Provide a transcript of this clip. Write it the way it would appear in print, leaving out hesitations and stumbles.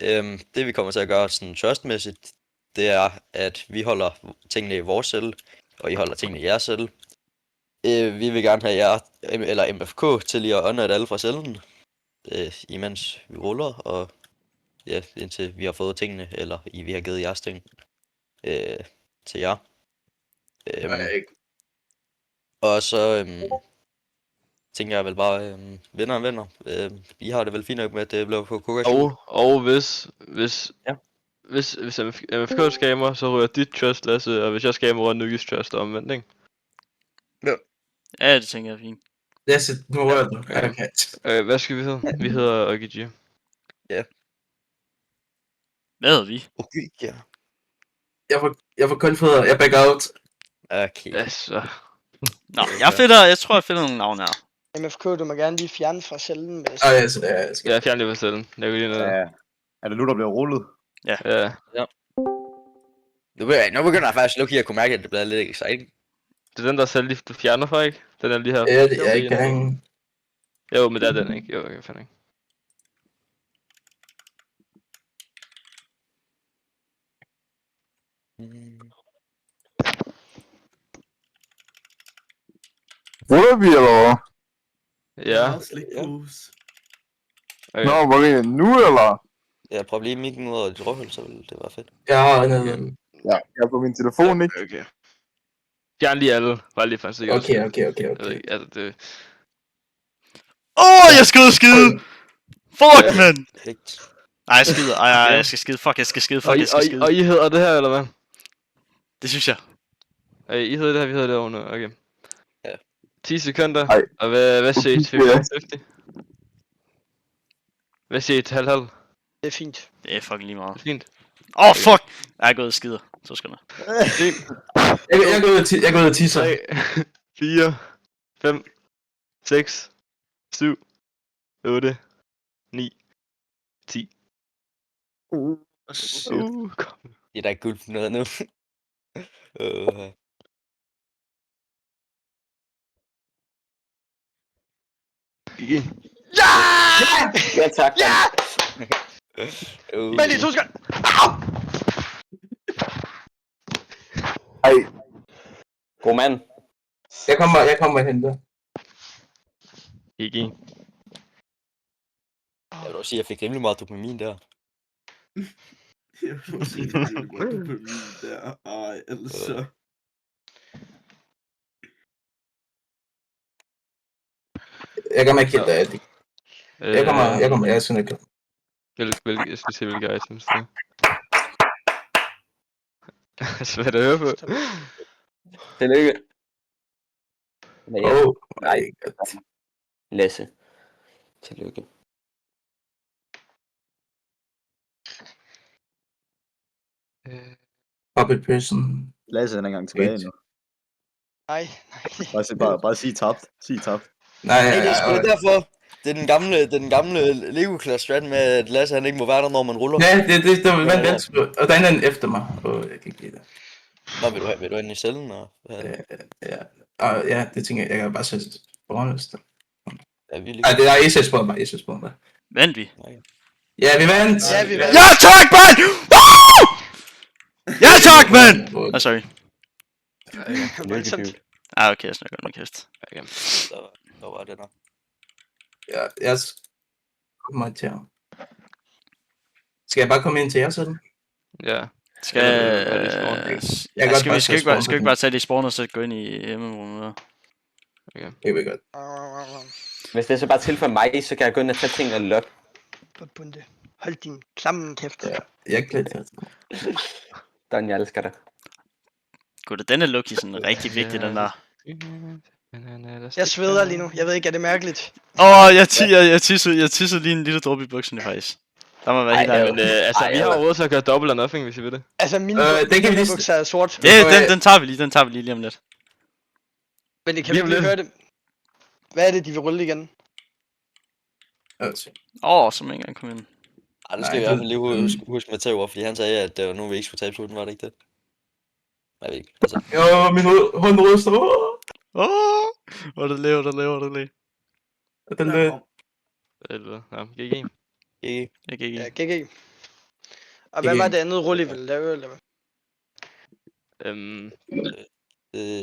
Det vi kommer til at gøre sådan trustmæssigt, det er, at vi holder tingene i vores celle, og I holder tingene i jeres celle. Vi vil gerne have jer, eller MFK, til lige at unloade alle fra cellen, imens vi ruller, og ja, indtil vi har fået tingene, eller vi har givet jeres ting til jer. Og så tænker jeg vel bare, vinder. I har det vel fint nok med, at det blev på Coca-Cola. Og hvis MFK scammer, så ryger dit trust, Lasse, og hvis jeg scammer, ryger Nugis trust omvendt, ikke? Ja, det tænker jeg er fint. Lasse, nu rører du. Okay. Hvad skal vi hedde? Vi hedder OGG. Hvad hedder vi? Okay, ja. Jeg får kun fødder. Jeg back out. Okay. Altså. Nå, jeg tror jeg finder nogle navne her. MFK, du må gerne lige fjerne fra cellen. Med Jeg skal. Jeg fjerner det på cellen. Jeg vil lige noget. Ja. Er det nu, der bliver rullet? Ja. Nu begynder jeg faktisk lukke at kunne mærke, at det bliver lidt exciting. Det er den der celle, du fjerner fra, ikke? Den er lige her. Ja, det er ikke gang. Jo, men det er den, ikke? Jo, jeg fandt ikke. Ruller vi, eller hvad? Ja. Okay. Nå, var det nu, eller? Jeg prøver lige mikken ud af dit råhul, så vil det være fedt. Ja, Ja, jeg er på min telefon, ikke? Okay. Fjern lige alle. Bare lige for en sikker. okay. Jeg ved ikke, altså det... Jeg skal ud og skide! Fuck, man! Perfekt. Nej, jeg skider. Jeg skal skide. Fuck, jeg skal skide. Og I hedder det her, eller hvad? Det synes jeg. I hedder det her, vi hedder det over nu. Okay. Ja. 10 sekunder. Ej. Og hvad siger I? 50-50? Hvad siger I til halv? Det er fint. Det er fucking lige meget. Fint. Fuck! Jeg er gået og skider. Så skal jeg. Jeg går ud og tisser. 3, 4, 5, 6, 7, 8, 9, 10. Kom. Det er da ikke guld for noget nu. Ja, tak. Ja! Men lige 2 sekunder. Ej, God mand. Jeg kommer og henter. Ikke. Jeg vil også sige, at jeg fik rimelig meget dopamin der. Jeg vil også sige, det er godt dopamin der. Ej, altså. Jeg kommer ikke helt af det. Jeg skal ikke. Jeg skal se, hvilke items det er. Svært at høre på. Tillykke. Nej. Lasse. Tillykke. Puppet person. Lasse er engang tilbage nu. Nej. Bare sig tabt. Sig tabt. Nej, Det er sgu da derfor. Det er den gamle Lego-klasse strat med, at Lasse han ikke må være der, når man ruller. Ja, det var vent. Og der er en efter mig. Jeg kan ikke lide det. Nå, vil du ind i cellen? Og, Ja, det tænker jeg kan bare sætte på håndliste. Ja, vi Nej, det er SS-bomber. Vandt vi? Ja, vi vandt! Ja, vi vandt. Ja, tak, mand! Ja, tak, mand! Sorry. Voldsomt. Okay, jeg snakker om kæft. Så var det der. Ja, jeg kommer til ham. Skal jeg bare komme ind til jer sådan? Ja. Skal vi ikke bare tage det i spawn og så gå ind i hjemmerummet? Okay. Det vil godt. Hvis det så bare tilføjer mig, så kan jeg gå ind og tage tingene og lukke. Bunde. Hold din klamme kæft. Ja, jeg glæder mig. Don, jeg elsker dig. Gud, den er Lucky sådan rigtig vigtig, den der. Jeg sveder lige nu. Jeg ved ikke, er det mærkeligt? Jeg tissede lige en lille dråbe i bukserne, faktisk. Der må være helt ærlig. Men vi har råd til at gøre double or nothing, hvis I vil det. Altså, mine det kan vi lige... bukser er sort. Den tager vi lige om lidt. Men det kan vi lige høre det. Hvad er det, de vil rulle igen? Som ikke engang kom ind. Ej, nu skal vi i hvert fald lige huske Matteo, fordi han sagde, at det var nu, vi ikke skulle tabe sluten, var det ikke det? Jeg ved ikke, altså. Jo, min hånd ryster. Hvor det lever. Den Eller, ja, GG. GG. Ja, GG. Og hvad var det andet rulle, I ville lave, eller hvad? Øhm, Øh,